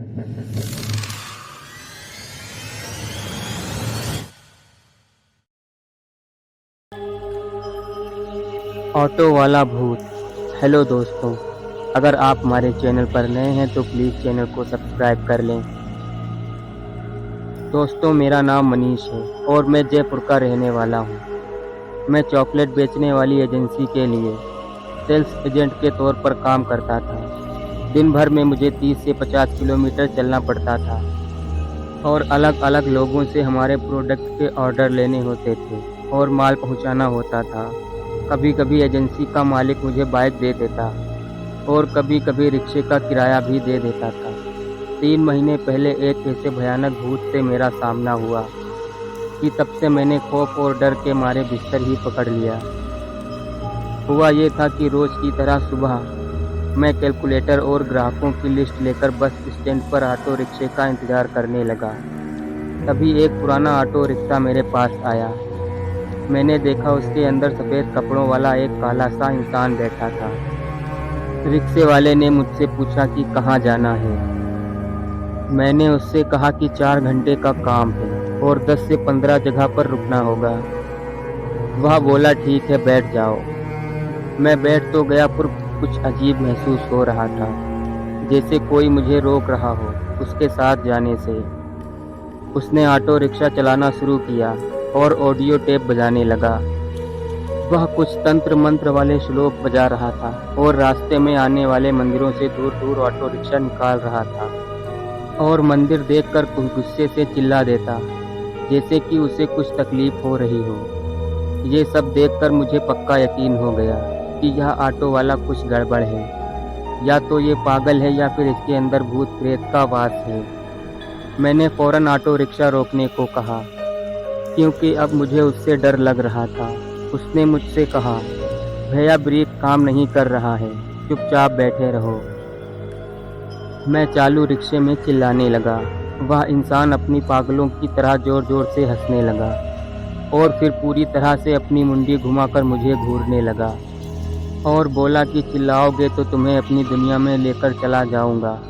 Auto वाला भूत। Hello दोस्तों, अगर आप हमारे चैनल पर नए हैं तो प्लीज़ चैनल को सब्सक्राइब कर लें। दोस्तों, मेरा नाम मनीष है और मैं जयपुर का रहने वाला हूँ। मैं चॉकलेट बेचने वाली एजेंसी के लिए सेल्स एजेंट के तौर पर काम करता था। दिन भर में मुझे 30 से 50 किलोमीटर चलना पड़ता था और अलग अलग लोगों से हमारे प्रोडक्ट के ऑर्डर लेने होते थे और माल पहुँचाना होता था। कभी कभी एजेंसी का मालिक मुझे बाइक दे देता और कभी कभी रिक्शे का किराया भी दे देता था। 3 महीने पहले एक ऐसे भयानक भूत से मेरा सामना हुआ कि तब से मैंने खौफ और डर के मारे बिस्तर ही पकड़ लिया। हुआ ये था कि रोज़ की तरह सुबह मैं कैलकुलेटर और ग्राहकों की लिस्ट लेकर बस स्टैंड पर ऑटो रिक्शे का इंतज़ार करने लगा। तभी एक पुराना ऑटो रिक्शा मेरे पास आया। मैंने देखा उसके अंदर सफ़ेद कपड़ों वाला एक काला सा इंसान बैठा था। रिक्शे वाले ने मुझसे पूछा कि कहाँ जाना है। मैंने उससे कहा कि 4 घंटे का काम है और 10 से 15 जगह पर रुकना होगा। वह बोला, ठीक है, बैठ जाओ। मैं बैठ तो गया पर कुछ अजीब महसूस हो रहा था, जैसे कोई मुझे रोक रहा हो उसके साथ जाने से। उसने ऑटो रिक्शा चलाना शुरू किया और ऑडियो टेप बजाने लगा। वह कुछ तंत्र मंत्र वाले श्लोक बजा रहा था और रास्ते में आने वाले मंदिरों से दूर दूर ऑटो रिक्शा निकाल रहा था और मंदिर देखकर गुस्से से चिल्ला देता, जैसे कि उसे कुछ तकलीफ हो रही हो। ये सब देखकर मुझे पक्का यकीन हो गया कि यह ऑटो वाला कुछ गड़बड़ है। या तो ये पागल है या फिर इसके अंदर भूत प्रेत का वास है। मैंने फौरन ऑटो रिक्शा रोकने को कहा, क्योंकि अब मुझे उससे डर लग रहा था। उसने मुझसे कहा, भैया ब्रेक काम नहीं कर रहा है, चुपचाप बैठे रहो। मैं चालू रिक्शे में चिल्लाने लगा। वह इंसान अपनी पागलों की तरह जोर जोर से हंसने लगा और फिर पूरी तरह से अपनी मुंडी घुमाकर मुझे घूरने लगा और बोला कि चिल्लाओगे तो तुम्हें अपनी दुनिया में लेकर चला जाऊंगा।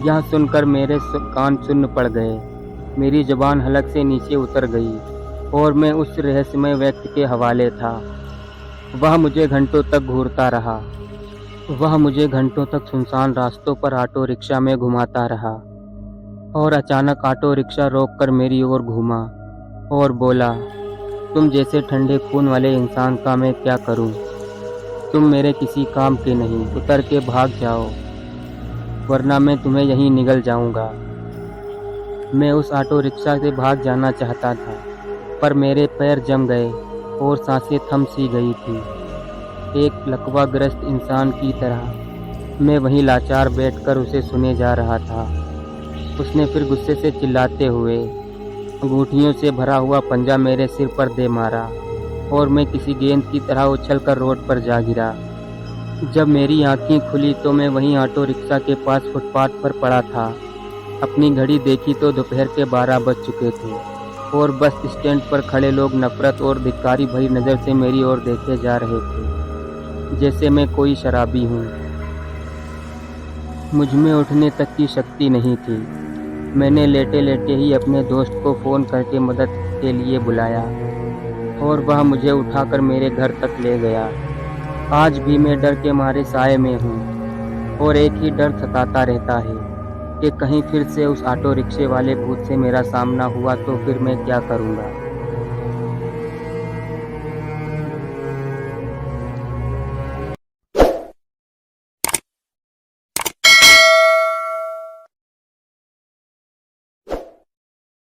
यह सुनकर मेरे कान सुन्न पड़ गए। मेरी जुबान हलक से नीचे उतर गई और मैं उस रहस्यमय व्यक्ति के हवाले था। वह मुझे घंटों तक घूरता रहा। वह मुझे घंटों तक सुनसान रास्तों पर ऑटो रिक्शा में घुमाता रहा और अचानक ऑटो रिक्शा रोककर मेरी ओर घूमा और बोला, तुम जैसे ठंडे खून वाले इंसान का मैं क्या करूं? तुम मेरे किसी काम के नहीं, उतर के भाग जाओ वरना मैं तुम्हें यहीं निगल जाऊंगा। मैं उस ऑटो रिक्शा से भाग जाना चाहता था, पर मेरे पैर जम गए और सांसें थम सी गई थी। एक लकवाग्रस्त इंसान की तरह मैं वहीं लाचार बैठकर उसे सुने जा रहा था। उसने फिर गुस्से से चिल्लाते हुए अंगूठियों से भरा हुआ पंजा मेरे सिर पर दे मारा और मैं किसी गेंद की तरह उछलकर रोड पर जा गिरा। जब मेरी आंखें खुली तो मैं वहीं ऑटो रिक्शा के पास फुटपाथ पर पड़ा था। अपनी घड़ी देखी तो दोपहर के 12 बज चुके थे और बस स्टैंड पर खड़े लोग नफरत और धिक्कारी भरी नज़र से मेरी ओर देखे जा रहे थे, जैसे मैं कोई शराबी हूँ। मुझ में उठने तक की शक्ति नहीं थी। मैंने लेटे लेटे ही अपने दोस्त को फ़ोन करके मदद के लिए बुलाया और वह मुझे उठाकर मेरे घर तक ले गया। आज भी मैं डर के मारे साए में हूँ और एक ही डर सताता रहता है कि कहीं फिर से उस ऑटो रिक्शे वाले भूत से मेरा सामना हुआ तो फिर मैं क्या करूँगा।